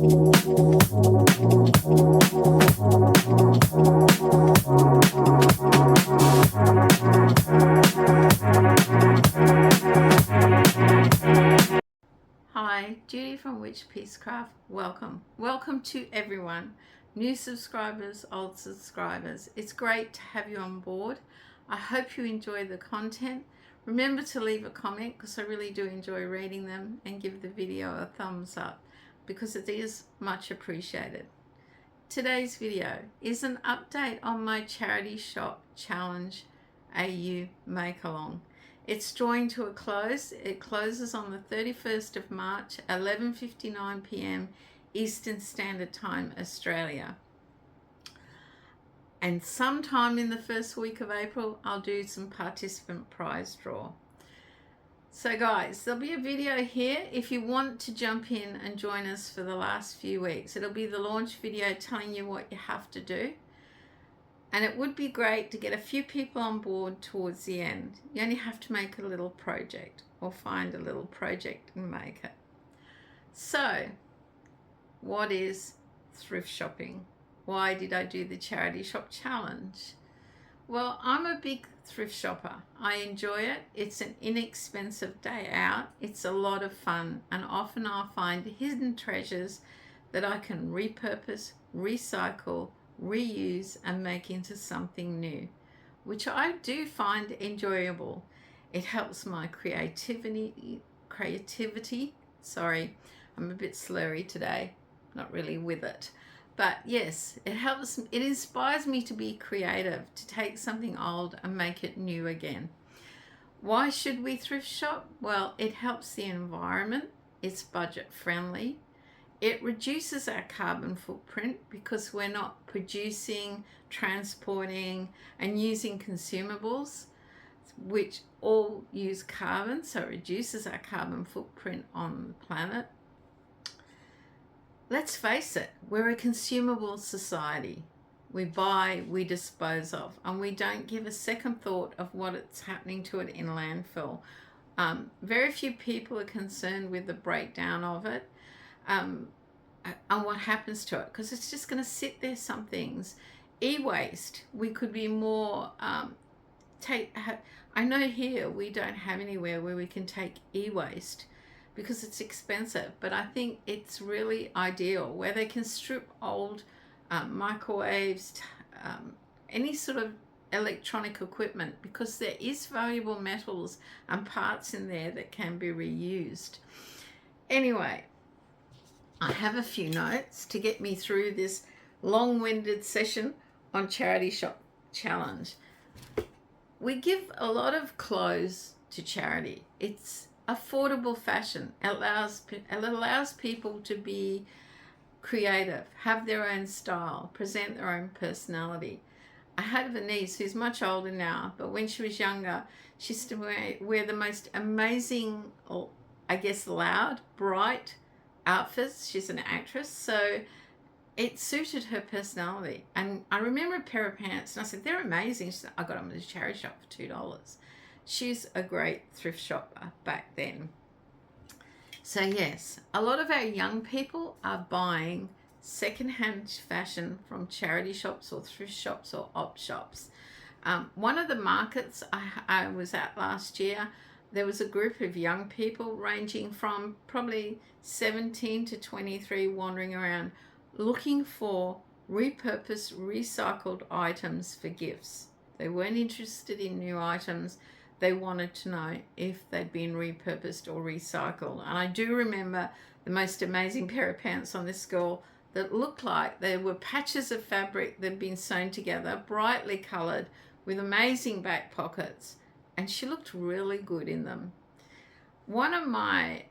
Hi, Judy from Witchpeace Craft. Welcome to everyone, new subscribers, old subscribers. It's great to have you on board. I hope you enjoy the content. Remember to leave a comment because I really do enjoy reading them, and give the video a thumbs up because it is much appreciated. Today's video is an update on my charity shop challenge AU Make Along. It's drawing to a close. It closes on the 31st of March, 11:59 p.m. Eastern Standard Time, Australia. And sometime in the first week of April, I'll do some participant prize draw. So guys, there'll be a video here if you want to jump in and join us for the last few weeks. It'll be the launch video telling you what you have to do. And it would be great to get a few people on board towards the end. You only have to make a little project or find a little project and make it. So, what is thrift shopping? Why did I do the charity shop challenge? Well, I'm a big thrift shopper. I enjoy it. It's an inexpensive day out. It's a lot of fun, and often I'll find hidden treasures that I can repurpose, recycle, reuse and make into something new, which I do find enjoyable. It helps my creativity. Sorry, I'm a bit slurry today, not really with it. But yes, it inspires me to be creative, to take something old and make it new again. Why should we thrift shop? Well, it helps the environment. It's budget friendly. It reduces our carbon footprint because we're not producing, transporting, and using consumables, which all use carbon, so it reduces our carbon footprint on the planet. Let's face it, we're a consumable society. We buy, we dispose of, and we don't give a second thought of what's happening to it in landfill. Very few people are concerned with the breakdown of it. And what happens to it, because it's just going to sit there. Some things, e-waste, we could be more I know here we don't have anywhere where we can take e-waste because it's expensive, but I think it's really ideal where they can strip old microwaves, any sort of electronic equipment, because there is valuable metals and parts in there that can be reused. Anyway, I have a few notes to get me through this long-winded session on Charity Shop Challenge. We give a lot of clothes to charity. It's affordable fashion. It allows people to be creative, have their own style, present their own personality. I have a niece who's much older now, but when she was younger, she used to wear the most amazing, I guess loud, bright outfits. She's an actress, so it suited her personality. And I remember a pair of pants, and I said, they're amazing. She said, I got them at a charity shop for $2. She's a great thrift shopper back then. So yes, a lot of our young people are buying secondhand fashion from charity shops or thrift shops or op shops. One of the markets I was at last year, there was a group of young people ranging from probably 17 to 23 wandering around looking for repurposed, recycled items for gifts. They weren't interested in new items. They wanted to know if they'd been repurposed or recycled. And I do remember the most amazing pair of pants on this girl that looked like they were patches of fabric that had been sewn together, brightly coloured, with amazing back pockets. And she looked really good in them. One of my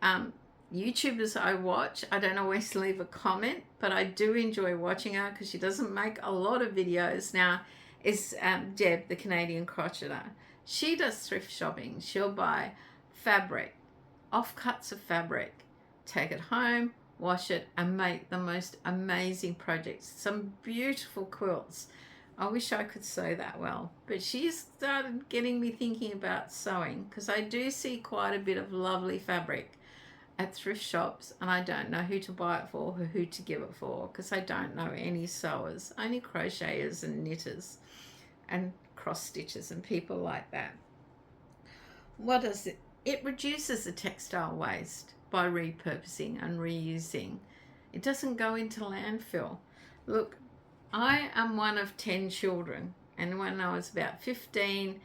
YouTubers I watch, I don't always leave a comment, but I do enjoy watching her because she doesn't make a lot of videos now, is Deb, the Canadian crocheter. She does thrift shopping. She'll buy fabric, offcuts of fabric, take it home, wash it, and make the most amazing projects. Some beautiful quilts. I wish I could sew that well, but she's started getting me thinking about sewing because I do see quite a bit of lovely fabric at thrift shops and I don't know who to buy it for or who to give it for, because I don't know any sewers, only crocheters and knitters and cross stitchers and people like that. What does it? It reduces the textile waste by repurposing and reusing. It doesn't go into landfill. Look, I am one of 10 children, and when I was about 15,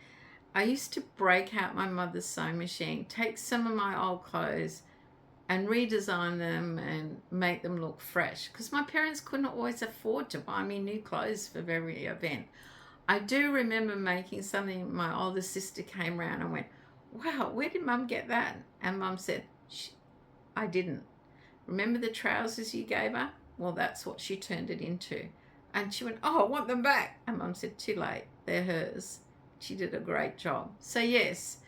I used to break out my mother's sewing machine, take some of my old clothes and redesign them and make them look fresh, because my parents couldn't always afford to buy me new clothes for every event. I do remember making something. My older sister came around and went, "Wow, where did Mum get that?" And Mum said, "I didn't. Remember the trousers you gave her? Well, that's what she turned it into." And she went, "Oh, I want them back." And Mum said, "Too late, they're hers." She did a great job. So yes,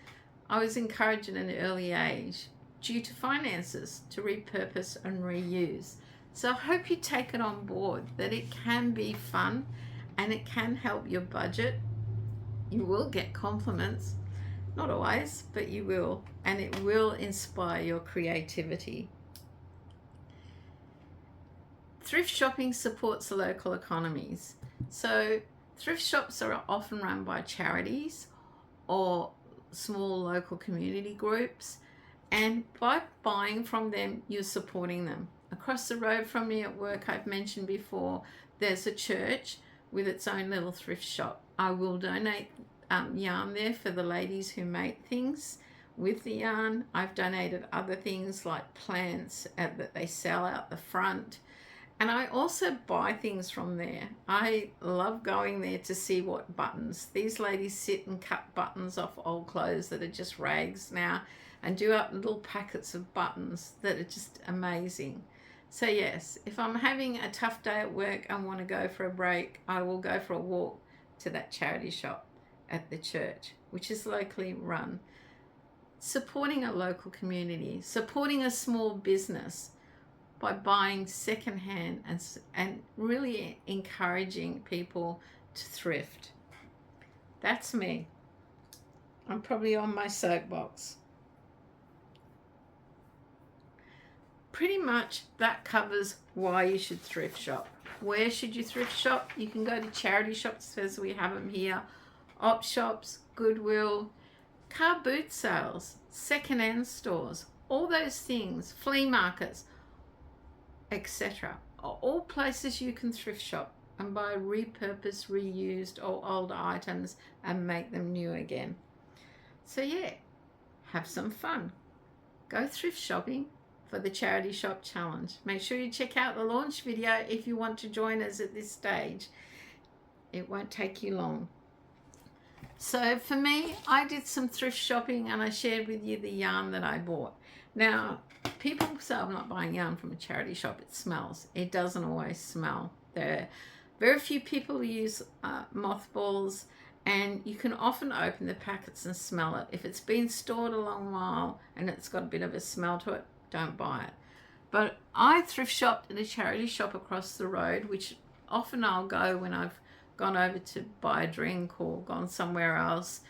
I was encouraged at an early age, due to finances, to repurpose and reuse. So I hope you take it on board, that it can be fun and it can help your budget. You will get compliments, not always, but you will, and it will inspire your creativity. Thrift shopping supports the local economies. So thrift shops are often run by charities or small local community groups, and by buying from them, you're supporting them. Across the road from me at work, I've mentioned before, there's a church with its own little thrift shop. I will donate yarn there for the ladies who make things with the yarn. I've donated other things like plants that they sell out the front. And I also buy things from there. I love going there to see what buttons. These ladies sit and cut buttons off old clothes that are just rags now and do up little packets of buttons that are just amazing. So yes, if I'm having a tough day at work and want to go for a break, I will go for a walk to that charity shop at the church, which is locally run. Supporting a local community, supporting a small business by buying secondhand and really encouraging people to thrift. That's me. I'm probably on my soapbox. Pretty much that covers why you should thrift shop. Where should you thrift shop? You can go to charity shops, as we have them here, op shops, Goodwill, car boot sales, second-hand stores, all those things, flea markets, etc. are all places you can thrift shop and buy repurposed, reused or old items and make them new again. So yeah, have some fun. Go thrift shopping for the Charity Shop Challenge. Make sure you check out the launch video if you want to join us at this stage. It won't take you long. So for me, I did some thrift shopping and I shared with you the yarn that I bought. Now, people say I'm not buying yarn from a charity shop. It smells. It doesn't always smell. There are very few people who use mothballs, and you can often open the packets and smell it. If it's been stored a long while and it's got a bit of a smell to it, don't buy it. But I thrift shopped at a charity shop across the road, which often I'll go when I've gone over to buy a drink or gone somewhere else,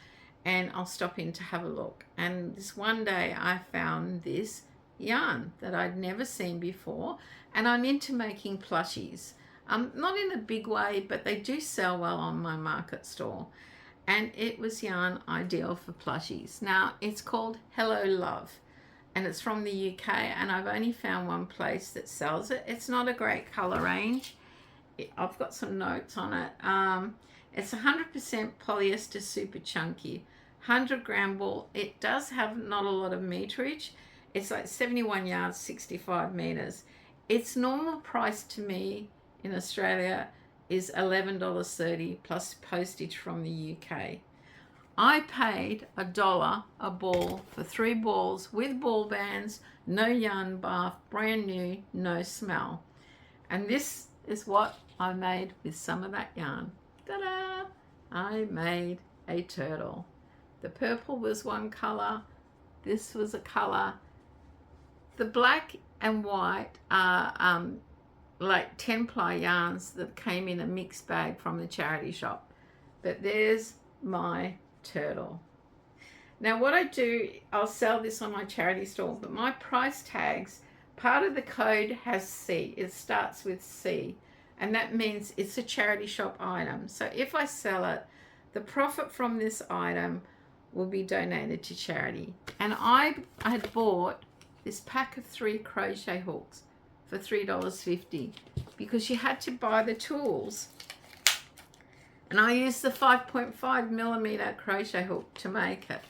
and I'll stop in to have a look. And this one day I found this yarn that I'd never seen before, and I'm into making plushies. Not in a big way, but they do sell well on my market store. And it was yarn ideal for plushies. Now, it's called Hello Love, and it's from the UK, and I've only found one place that sells it. It's not a great colour range. I've got some notes on it. It's 100% polyester, super chunky, 100 gram ball. It does have not a lot of meterage. It's like 71 yards, 65 meters. Its normal price to me in Australia is $11.30 plus postage from the UK. I paid $1 a ball for 3 balls with ball bands, no yarn bath, brand new, no smell. And this is what I made with some of that yarn. Ta-da! I made a turtle. The purple was one color. This was a color. The black and white are like 10-ply yarns that came in a mixed bag from the charity shop. But there's my turtle. Now what I do, I'll sell this on my charity store, but my price tags, part of the code has C. It starts with C, and that means it's a charity shop item. So if I sell it, the profit from this item will be donated to charity. And I had bought this pack of 3 crochet hooks for $3.50 because you had to buy the tools. And I used the 5.5 millimeter crochet hook to make it.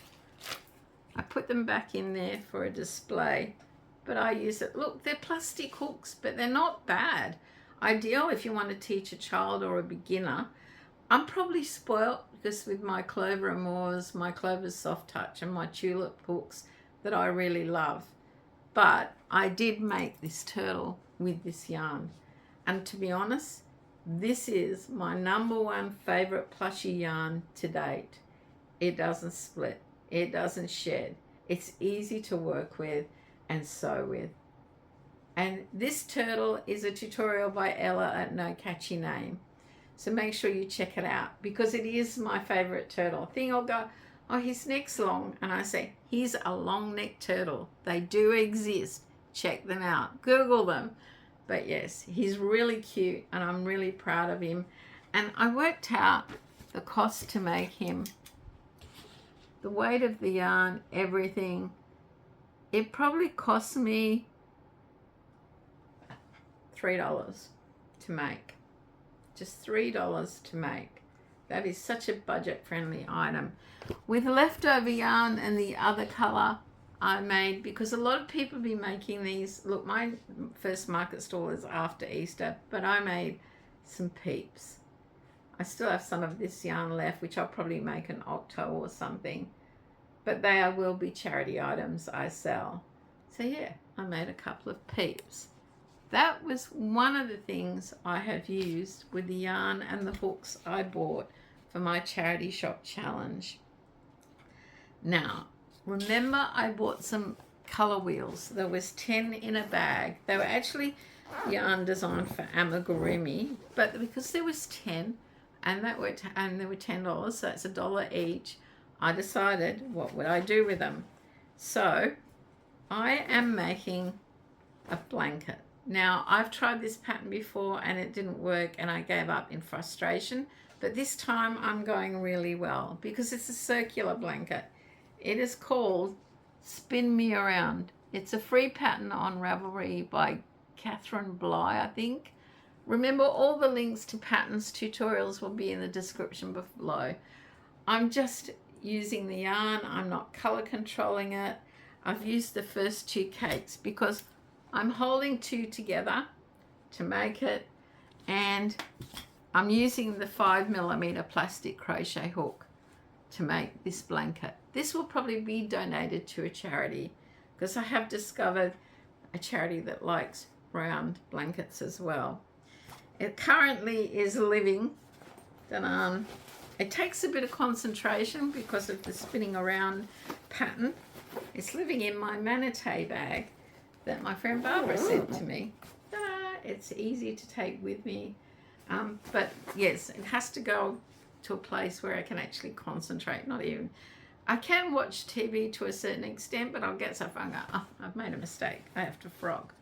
I put them back in there for a display, but I use it. Look, they're plastic hooks, but they're not bad. Ideal if you want to teach a child or a beginner. I'm probably spoilt because with my Clover Amours, my Clover Soft Touch, and my tulip hooks that I really love. But I did make this turtle with this yarn. And to be honest, this is my #1 favorite plushie yarn to date. It doesn't split. It doesn't shed. It's easy to work with and sew with. And this turtle is a tutorial by Ella at No Catchy Name. So make sure you check it out because it is my favorite turtle. Thing I'll go, oh, his neck's long. And I say, he's a long neck turtle. They do exist. Check them out. Google them. But yes, he's really cute and I'm really proud of him. And I worked out the cost to make him. The weight of the yarn, everything, it probably cost me $3 to make. Just $3 to make. That is such a budget-friendly item. With leftover yarn and the other color I made, because a lot of people be making these. Look, my first market stall is after Easter, but I made some peeps. I still have some of this yarn left, which I'll probably make an octo or something. But they will be charity items I sell. So yeah, I made a couple of peeps. That was one of the things I have used with the yarn and the hooks I bought for my charity shop challenge. Now, remember I bought some color wheels. There was 10 in a bag. They were actually yarn designed for amigurumi, but because there was 10, and there were $10, so it's $1 each. I decided what would I do with them. So I am making a blanket. Now I've tried this pattern before and it didn't work and I gave up in frustration, but this time I'm going really well because it's a circular blanket. It is called Spin Me Around. It's a free pattern on Ravelry by Catherine Bly, I think. Remember, all the links to patterns, tutorials will be in the description below. I'm just using the yarn. I'm not color controlling it. I've used the first 2 cakes because I'm holding 2 together to make it, and I'm using the 5 millimeter plastic crochet hook to make this blanket. This will probably be donated to a charity because I have discovered a charity that likes round blankets as well. It currently is living. It takes a bit of concentration because of the spinning around pattern. It's living in my manatee bag that my friend Barbara sent to me. It's easy to take with me. But yes, it has to go to a place where I can actually concentrate. I can watch TV to a certain extent, but I'll get so far and go, oh, I've made a mistake. I have to frog.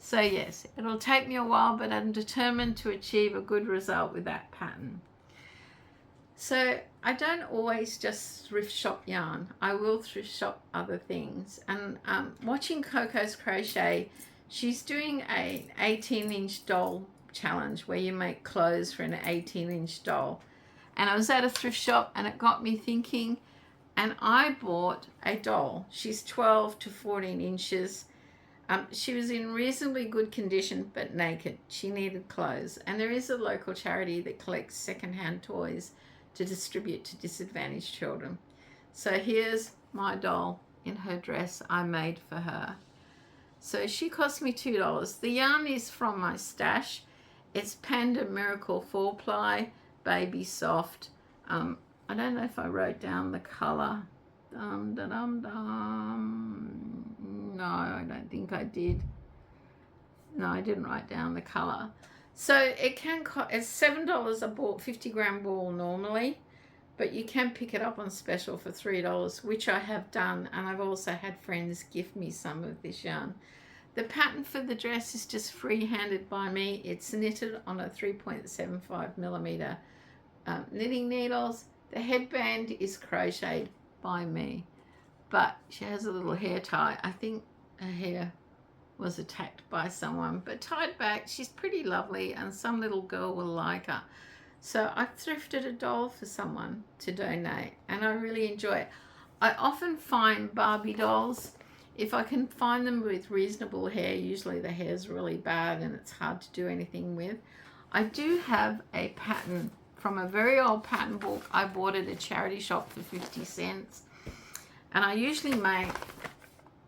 So yes, it'll take me a while, but I'm determined to achieve a good result with that pattern. So I don't always just thrift shop yarn. I will thrift shop other things. And watching Coco's Crochet, she's doing an 18-inch doll challenge where you make clothes for an 18-inch doll. And I was at a thrift shop and it got me thinking, and I bought a doll. She's 12 to 14 inches. She was in reasonably good condition, but naked. She needed clothes. And there is a local charity that collects secondhand toys to distribute to disadvantaged children. So here's my doll in her dress I made for her. So she cost me $2. The yarn is from my stash. It's Panda Miracle 4-ply, Baby Soft. I don't know if I wrote down the color. No, I don't think I did. No, I didn't write down the color. So it can cost, it's $7. I bought 50 gram wool normally. but you can pick it up on special for $3, which I have done, and I've also had friends gift me some of this yarn. The pattern for the dress is just free-handed by me. It's knitted on a 3.75 millimeter knitting needles. The headband is crocheted by me, but she has a little hair tie. I think her hair was attacked by someone, but tied back. She's pretty lovely, and some little girl will like her. So I thrifted a doll for someone to donate, and I really enjoy it. I often find Barbie dolls, if I can find them with reasonable hair, usually the hair's really bad and it's hard to do anything with. I do have a pattern from a very old pattern book. I bought it at a charity shop for 50 cents. And I usually make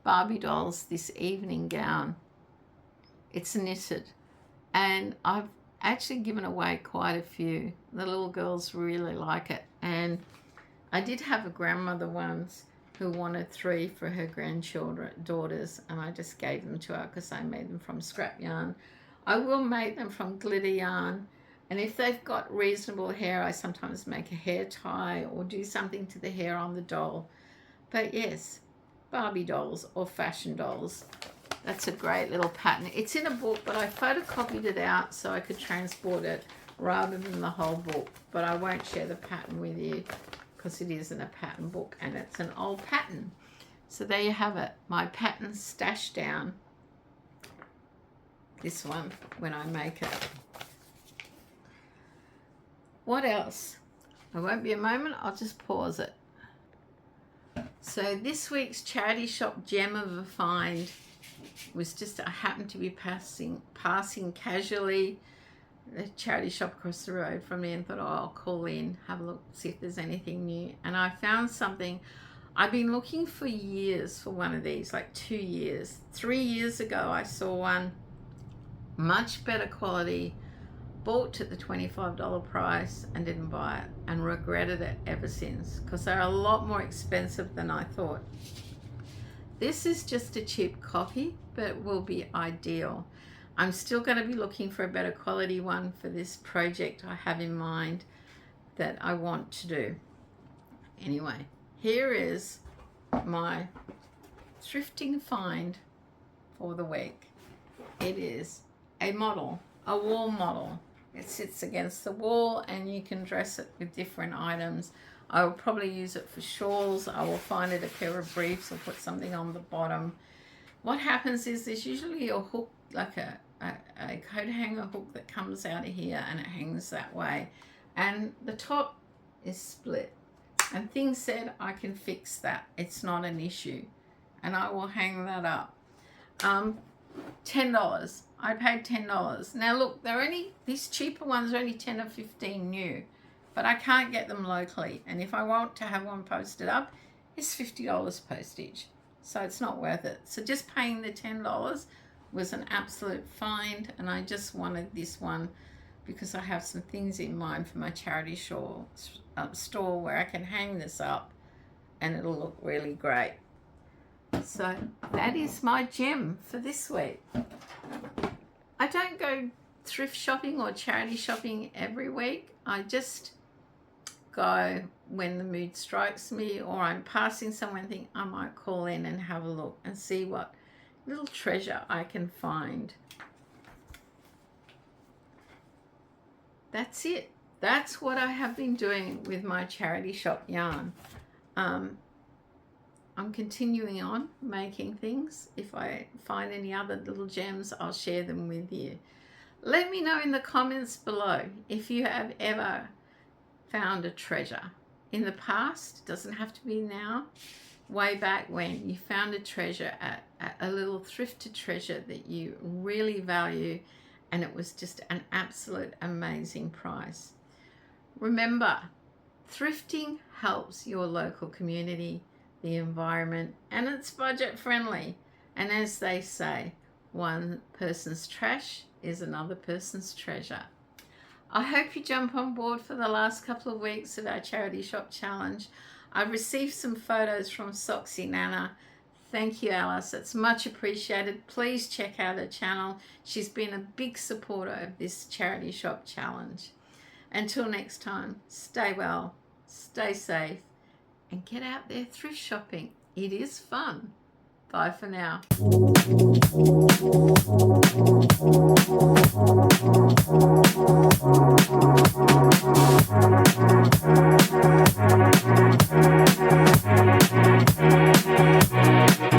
Barbie dolls this evening gown. It's knitted. And I've actually given away quite a few. The little girls really like it. And I did have a grandmother once who wanted 3 for her daughters, and I just gave them to her because I made them from scrap yarn. I will make them from glitter yarn, and if they've got reasonable hair, I sometimes make a hair tie or do something to the hair on the doll. But yes, Barbie dolls or fashion dolls, that's a great little pattern. It's in a book, but I photocopied it out so I could transport it rather than the whole book, but I won't share the pattern with you because it isn't a pattern book and it's an old pattern. So there you have it, my pattern stashed down. This one when I make it. What else? It won't be a moment, I'll just pause it. So this week's charity shop gem of a find was just, I happened to be passing casually the charity shop across the road from me and thought, oh, I'll call in, have a look, see if there's anything new. And I found something. I've been looking for years for one of these, like 2 years. 3 years ago I saw one, much better quality, bought at the $25 price and didn't buy it, and regretted it ever since because they're a lot more expensive than I thought. This is just a cheap copy, but it will be ideal. I'm still going to be looking for a better quality one for this project I have in mind that I want to do. Anyway, here is my thrifting find for the week. It is a model, a wall model. It sits against the wall and you can dress it with different items. I will probably use it for shawls. I will find it a pair of briefs or put something on the bottom. What happens is there's usually a hook, like a coat hanger hook that comes out of here and it hangs that way. And the top is split. And things said I can fix that. It's not an issue. And I will hang that up. $10. I paid $10. Now look, these cheaper ones are only 10 or 15 new, but I can't get them locally. And if I want to have one posted up, it's $50 postage. So it's not worth it. So just paying the $10 was an absolute find, and I just wanted this one because I have some things in mind for my charity store where I can hang this up and it'll look really great. So that is my gem for this week. I don't go thrift shopping or charity shopping every week. I just go when the mood strikes me, or I'm passing somewhere and think I might call in and have a look and see what little treasure I can find. That's it. That's what I have been doing with my charity shop yarn. I'm continuing on making things. If I find any other little gems, I'll share them with you. Let me know in the comments below if you have ever found a treasure in the past. It doesn't have to be now. Way back when you found a treasure at a little thrifted treasure that you really value, and it was just an absolute amazing price. Remember, thrifting helps your local community, the environment, and it's budget friendly. And as they say, one person's trash is another person's treasure. I hope you jump on board for the last couple of weeks of our charity shop challenge. I've received some photos from Soxy Nana. Thank you, Alice. It's much appreciated. Please check out her channel. She's been a big supporter of this charity shop challenge. Until next time, stay well, stay safe, and get out there thrift shopping. It is fun. Bye for now.